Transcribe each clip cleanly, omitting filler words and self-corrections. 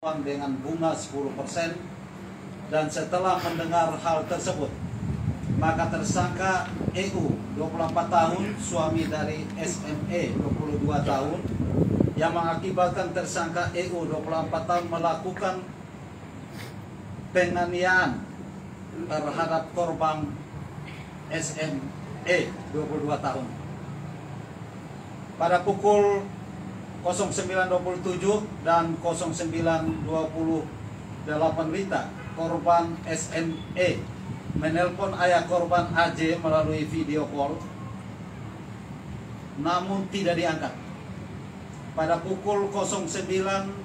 uang dengan bunga 10%, dan setelah mendengar hal tersebut maka tersangka EU 24 tahun suami dari SME 22 tahun yang mengakibatkan tersangka EU 24 tahun melakukan penganiayaan terhadap korban SME 22 tahun pada pukul 09.27 dan 09.28 WITA. Korban SME menelpon ayah korban AJ melalui video call, namun tidak diangkat. Pada pukul 09.29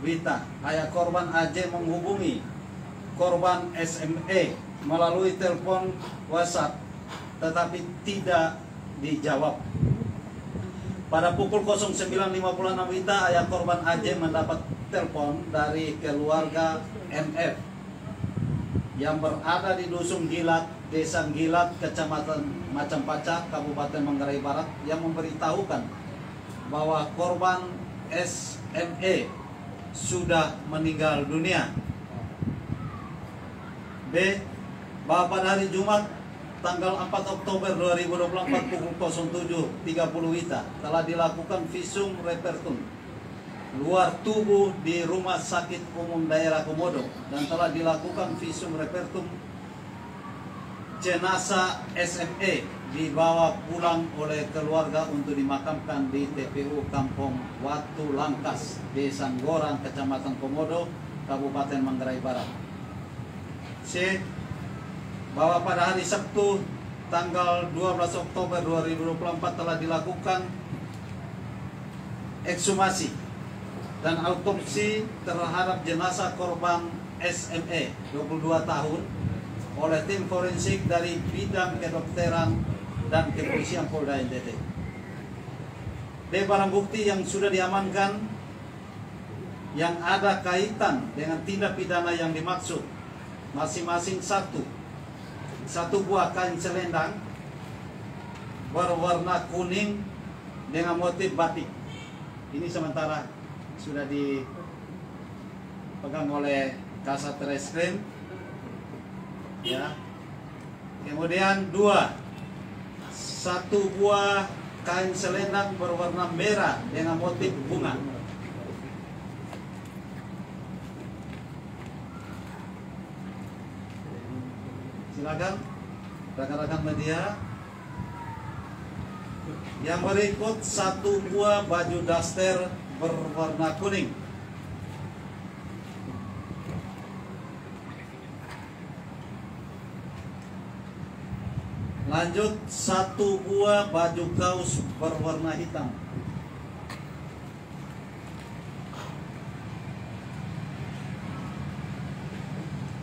WITA, ayah korban AJ menghubungi korban SME melalui telepon WhatsApp, tetapi tidak dijawab. Pada pukul 09.56 WITA, ayah korban AJ mendapat telepon dari keluarga MF yang berada di Dusun Gilat, Desa Gilat, Kecamatan Macampaca, Kabupaten Manggarai Barat, yang memberitahukan bahwa korban SME sudah meninggal dunia. B. Bahwa pada hari Jumat tanggal 4 Oktober 2024 pukul 07.30 WITA telah dilakukan visum repertum luar tubuh di Rumah Sakit Umum Daerah Komodo, dan telah dilakukan visum repertum jenazah SME dibawa pulang oleh keluarga untuk dimakamkan di TPU Kampung Watu Langkas, Desa Gorang, Kecamatan Komodo, Kabupaten Manggarai Barat. C. Bahwa pada hari Sabtu tanggal 12 Oktober 2024 telah dilakukan ekshumasi dan autopsi terhadap jenazah korban SME 22 tahun oleh tim forensik dari bidang kedokteran dan kepolisian Polda NTT. D. Barang bukti yang sudah diamankan yang ada kaitan dengan tindak pidana yang dimaksud masing-masing satu buah kain selendang berwarna kuning dengan motif batik. Ini sementara sudah dipegang oleh Kasat Reskrim, ya. Kemudian satu buah kain selendang berwarna merah dengan motif bunga. Silakan rekan-rekan media. Yang berikut satu buah baju daster berwarna kuning. Lanjut, satu buah baju kaos berwarna hitam.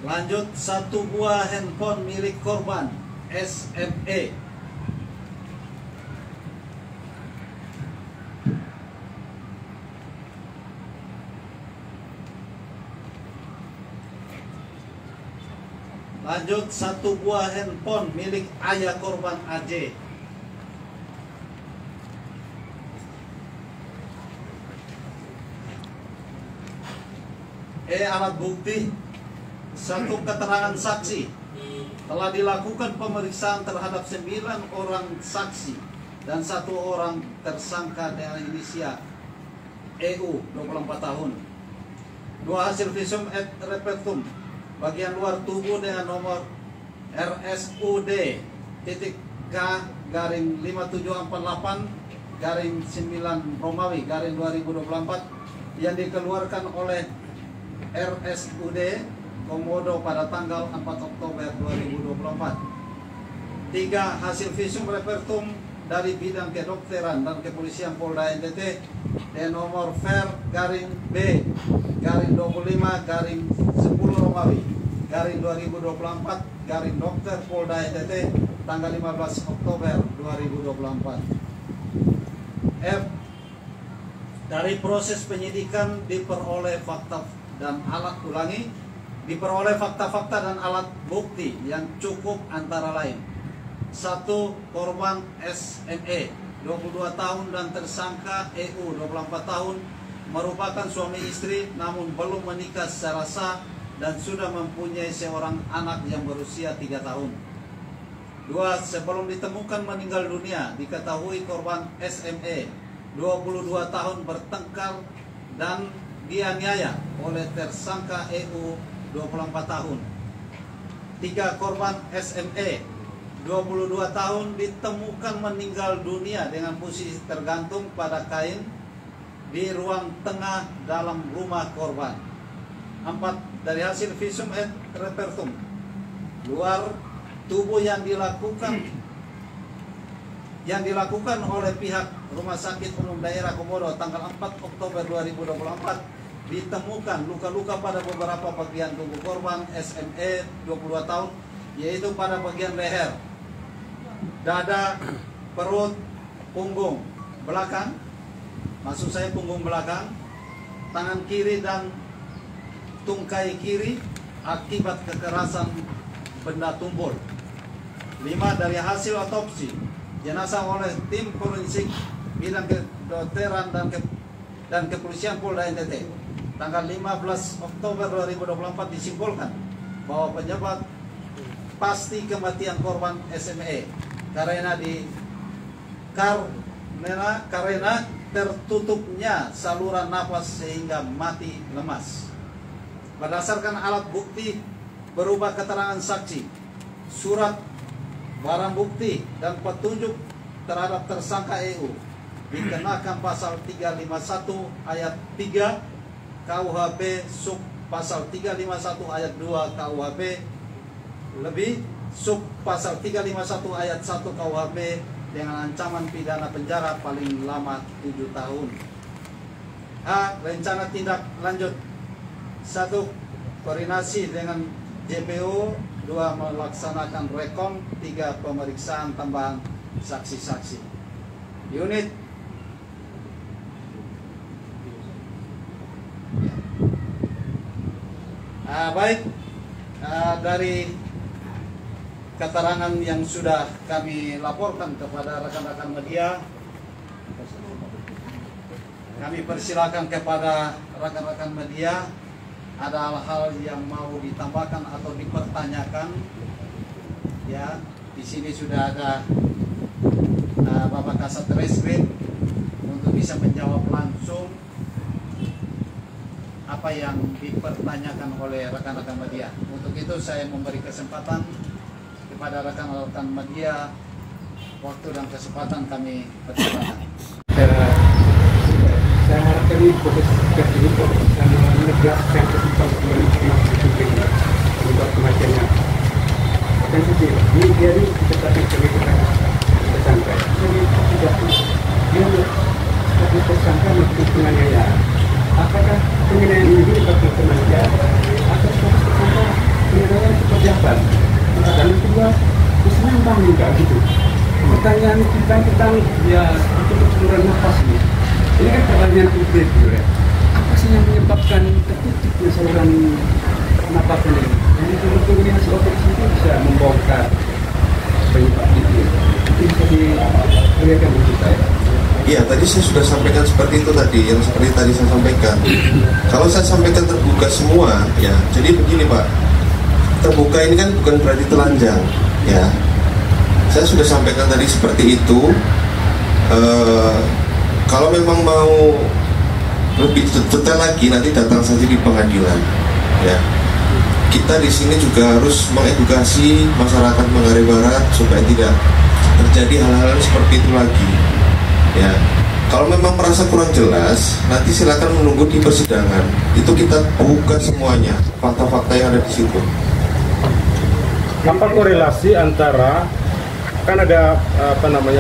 Lanjut, satu buah handphone milik korban SME. Lanjut, satu buah handphone milik ayah korban AJ. Alat bukti, satu keterangan saksi. Telah dilakukan pemeriksaan terhadap 9 orang saksi dan 1 orang tersangka dengan inisial EU 24 tahun. 2 hasil visum et repertum bagian luar tubuh dengan nomor RSUD titik K-5748 Romawi 2024 yang dikeluarkan oleh RSUD Komodo pada tanggal 4 Oktober 2024. 3 hasil visum repertum dari bidang kedokteran dan kepolisian Polda NTT dengan nomor VER B 25 10 Romawi 2024 Dokter Polda NTT tanggal 15 Oktober 2024. F. Dari proses penyidikan diperoleh fakta dan alat diperoleh fakta-fakta dan alat bukti yang cukup, antara lain: 1. Korban SME 22 tahun dan tersangka EU 24 tahun merupakan suami istri namun belum menikah secara sah dan sudah mempunyai seorang anak yang berusia 3 tahun. 2. Sebelum ditemukan meninggal dunia, diketahui korban SME 22 tahun bertengkar dan dianiaya oleh tersangka EU 24 tahun. 3. Korban SME 22 tahun ditemukan meninggal dunia dengan posisi tergantung pada kain di ruang tengah dalam rumah korban. 4. Dari hasil visum et repertum luar tubuh yang dilakukan oleh pihak Rumah Sakit Umum Daerah Komodo tanggal 4 Oktober 2024 ditemukan luka-luka pada beberapa bagian tubuh korban SME 22 tahun, yaitu pada bagian leher, dada, perut, punggung belakang, maksud saya punggung belakang, tangan kiri dan tungkai kiri akibat kekerasan benda tumpul. 5. Dari hasil otopsi jenazah oleh tim forensik bidang kedokteran dan kepolisian Polda NTT tanggal 15 Oktober 2024 disimpulkan bahwa penyebab pasti kematian korban SME karena tertutupnya saluran nafas sehingga mati lemas. Berdasarkan alat bukti berupa keterangan saksi, surat barang bukti dan petunjuk terhadap tersangka EU dikenakan pasal 351 ayat 3 KUHP sub pasal 351 ayat 2 KUHP lebih sub pasal 351 ayat 1 KUHP dengan ancaman pidana penjara paling lama 7 tahun. A. Rencana tindak lanjut. 1. Koordinasi dengan JPO. 2. Melaksanakan rekom. 3. Pemeriksaan tambahan saksi-saksi. Unit baik, dari keterangan yang sudah kami laporkan kepada rekan-rekan media, kami persilakan kepada rekan-rekan media ada hal-hal yang mau ditambahkan atau dipertanyakan. Ya, di sini sudah ada Bapak Kasat Reskrim untuk bisa menjawab langsung apa yang dipertanyakan oleh rekan-rekan media. Untuk itu saya memberi kesempatan kepada rekan-rekan media, waktu dan kesempatan kami persilakan. Saya harapkan ini fokus ini menegaskan kesimpulan untuk kematiannya. Dan ini dia ini tetapi kita tersangka. Jadi tidak dia tapi tersangka untuk penganiayaan. Apakah penganiayaan ini dilakukan sengaja atau tersangka penganiayaan seperti apa? Dan kedua, kesenambang juga gitu. Pertanyaan kita tentang ya untuk saluran nafas ini. Ini kan pertanyaan publik, ya. Apa sih yang menyebabkan tertutupnya saluran nafas ini? Yang betul-betul ini hasil otopsi itu bisa membongkar penyebab itu. Itu bisa diberikan untuk saya. Iya, tadi saya sudah sampaikan seperti itu tadi, yang seperti tadi saya sampaikan. Kalau saya sampaikan terbuka semua, ya, jadi begini Pak, terbuka ini kan bukan berarti telanjang, ya. Saya sudah sampaikan tadi seperti itu. Kalau memang mau lebih detail lagi, nanti datang saja di pengadilan, ya. Kita di sini juga harus mengedukasi masyarakat Manggarai Barat supaya tidak terjadi hal-hal seperti itu lagi. Ya, kalau memang merasa kurang jelas, nanti silakan menunggu di persidangan. Itu kita buka semuanya, fakta-fakta yang ada di situ. Apa korelasi antara kan ada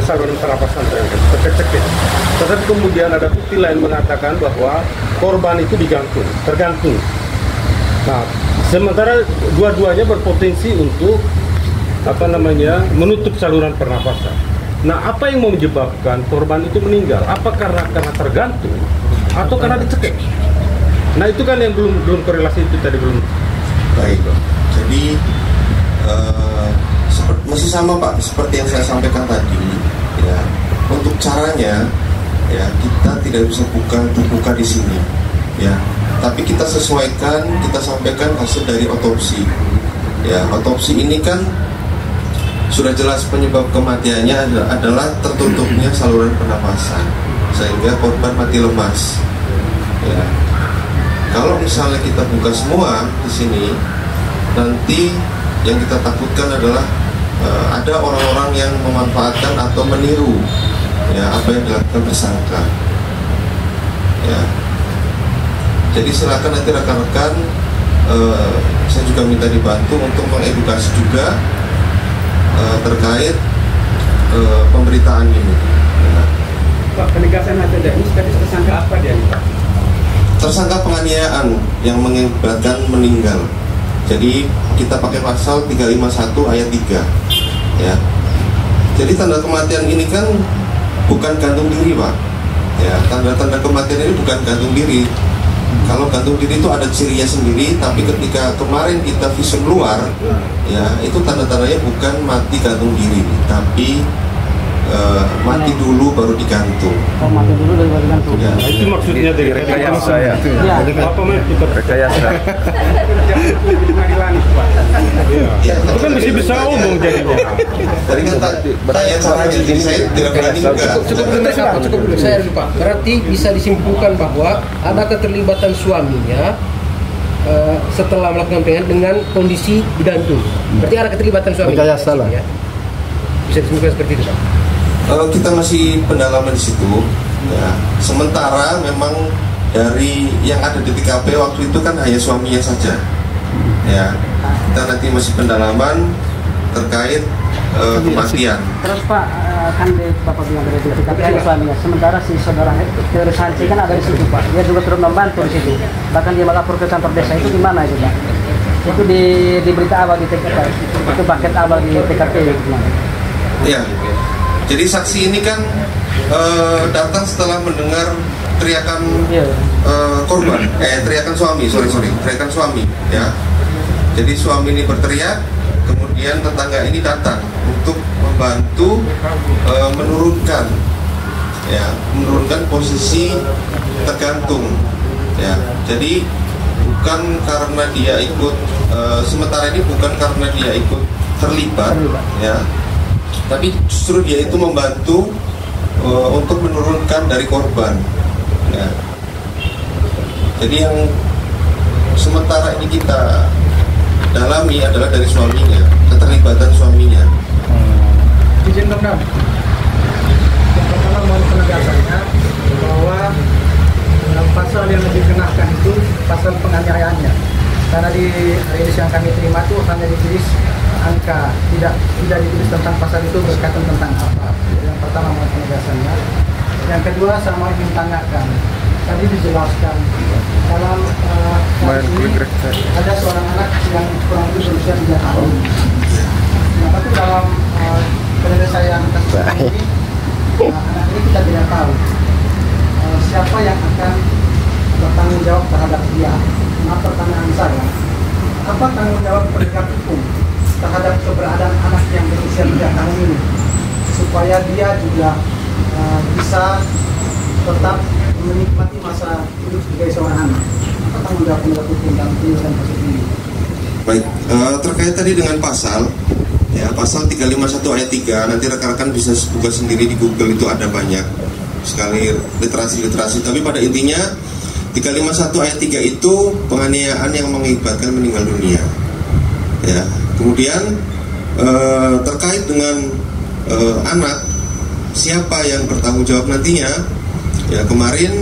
saluran pernapasan tercekik, tetapi kemudian ada bukti lain mengatakan bahwa korban itu tergantung. Nah, sementara dua-duanya berpotensi untuk menutup saluran pernapasan. Nah, apa yang menyebabkan korban itu meninggal? Apa karena tergantung atau karena dicekik? Nah, itu kan yang belum korelasi itu tadi belum. Baik, jadi masih sama Pak, seperti yang saya sampaikan tadi. Ya, untuk caranya ya kita tidak bisa terbuka di sini, ya. Tapi kita sesuaikan, kita sampaikan hasil dari otopsi. Ya, otopsi ini kan sudah jelas penyebab kematiannya adalah tertutupnya saluran pernapasan sehingga korban mati lemas. Ya. Kalau misalnya kita buka semua di sini, nanti yang kita takutkan adalah ada orang-orang yang memanfaatkan atau meniru ya apa yang dilakukan tersangka. Ya. Jadi silakan nanti rekan-rekan, saya juga minta dibantu untuk mengedukasi juga terkait pemberitaan ini. Ya. Pak, penegasan ada ini tadi tersangka apa dia? Tersangka penganiayaan yang mengakibatkan meninggal. Jadi kita pakai pasal 351 ayat 3. Ya. Jadi tanda kematian ini kan bukan gantung diri, Pak. Ya, tanda-tanda kematian ini bukan gantung diri. Kalau gantung diri itu ada cirinya sendiri, tapi ketika kemarin kita visum luar, ya itu tanda-tandanya bukan mati gantung diri, tapi mati dulu baru digantung. Oh, mati dulu baru digantung. Ya. Nah, itu maksudnya dari rekayasa ya. Apa rekayasa? Ya, Itu kan bisa umum jadinya. tadi kan tanya sama jadi saya tidak berani juga. Cukup dulu, saya lupa. Berarti bisa disimpulkan bahwa ada keterlibatan suaminya setelah melakukan penganiayaan dengan kondisi digantung. Berarti ada keterlibatan suaminya. Rekayasa lah. Ya. Bisa disimpulkan seperti itu, Pak. Kita masih pendalaman di situ. Ya. Sementara memang dari yang ada di TKP waktu itu kan hanya suaminya saja. Ya, kita nanti masih pendalaman terkait kematian. Terus Pak, kan Bapak bilang dari TKP ada suaminya. Sementara si saudara Teori Sanci kan ada di situ Pak. Dia juga turut membantu di situ. Bahkan dia melapor ke kantor desa itu di mana itu Pak? Itu di berita awal di TKP. Itu paket awal di TKP itu. Ya. Jadi saksi ini kan datang setelah mendengar teriakan korban, teriakan suami, teriakan suami, ya. Jadi suami ini berteriak, kemudian tetangga ini datang untuk membantu menurunkan posisi tergantung, ya. Jadi bukan karena dia ikut, sementara ini bukan karena dia ikut terlibat, ya. Tapi justru dia itu membantu untuk menurunkan dari korban. Ya. Jadi yang sementara ini kita dalami adalah dari suaminya, keterlibatan suaminya. Izin dong, yang pertama mohon penegasannya bahwa pasal yang dikenakan itu pasal penganiayaannya. Karena di rilis yang kami terima itu hanya ditulis angka, tidak ditulis tentang pasal itu berkaitan tentang apa. Yang pertama mohon penegasannya. Yang kedua saya mau ingin tanyakan, tadi dijelaskan dalam ini ada seorang anak yang kurang lebih berusia 3 tahun. Nah, tapi dalam penyelesaian kasus ini, anak ini kita tidak tahu siapa yang akan bertanggung jawab terhadap dia. Nah, pertanyaan saya, apa tanggung jawab penegak hukum terhadap keberadaan anak yang berusia 3 tahun ini, supaya dia juga bisa tetap menikmati masa hidup sebagai seorang anak? Apa tanggung jawab penegak hukum dalam penyelesaian kasus ini? Baik, terkait tadi dengan pasal, ya pasal 351 ayat 3, nanti rekan-rekan bisa buka sendiri di Google, itu ada banyak sekali literasi-literasi. Tapi pada intinya 351 ayat 3 itu penganiayaan yang mengakibatkan meninggal dunia. Ya, kemudian terkait dengan anak, siapa yang bertanggung jawab nantinya? Ya, kemarin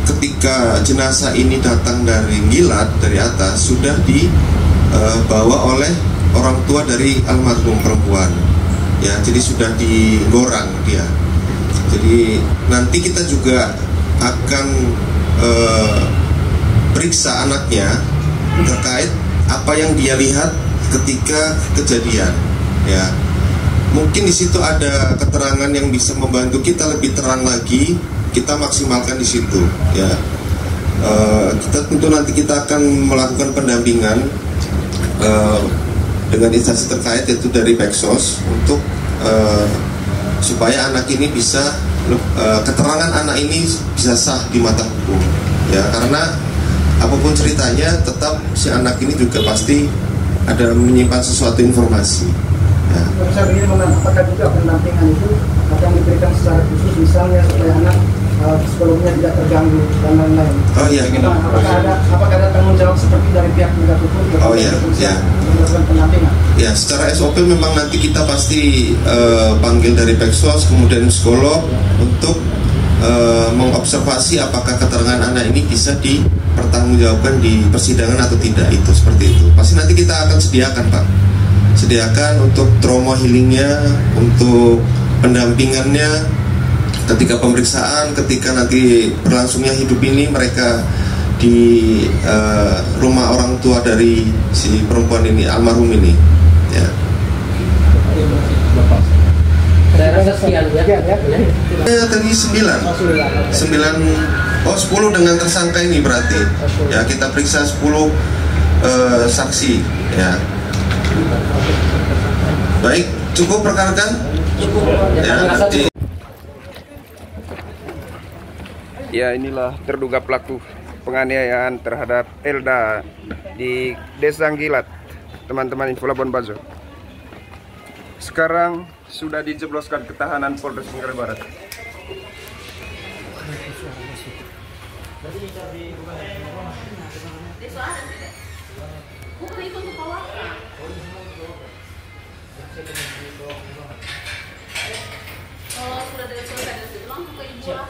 ketika jenazah ini datang dari Ngilat, dari atas, sudah dibawa oleh orang tua dari almarhum perempuan. Ya, jadi sudah digorang dia. Jadi nanti kita juga akan periksa anaknya terkait apa yang dia lihat ketika kejadian. Ya, mungkin di situ ada keterangan yang bisa membantu kita lebih terang lagi. Kita maksimalkan di situ. Ya, kita tentu nanti kita akan melakukan pendampingan dengan instansi terkait, yaitu dari Peksos, untuk supaya anak ini bisa keterangan anak ini bisa sah di mata hukum, ya, karena apapun ceritanya tetap si anak ini juga pasti ada menyimpan sesuatu informasi. Ya. Bisa begini, apakah juga pendampingan itu akan diberikan secara khusus, misalnya supaya anak psikolognya tidak terganggu dan lain-lain. Oh iya. Apakah ada tanggung jawab seperti dari pihak penegak hukum? Oh iya. Ya. Melakukan pendampingan. Ya, secara SOP memang nanti kita pasti panggil dari Peksos, kemudian psikolog untuk mengobservasi apakah keterangan anak ini bisa dipertanggungjawabkan di persidangan atau tidak, itu seperti itu. Pasti nanti kita akan sediakan, Pak. Sediakan untuk trauma healingnya, untuk pendampingannya ketika pemeriksaan, ketika nanti berlangsungnya hidup ini mereka di rumah orang tua dari si perempuan ini, almarhum ini, ya. Saya rasa sekian ya. Tadi 9, 10 dengan tersangka ini berarti, ya, kita periksa 10 saksi, ya. Baik, cukup rekan-rekan? Ya, inilah terduga pelaku penganiayaan terhadap Elda di Desa Nggilat, teman-teman Info Labuan Bajo. Sekarang sudah dijebloskan ke tahanan Polres Manggarai Barat. Kalau sudah selesai dari situ langsung ke ibu lah.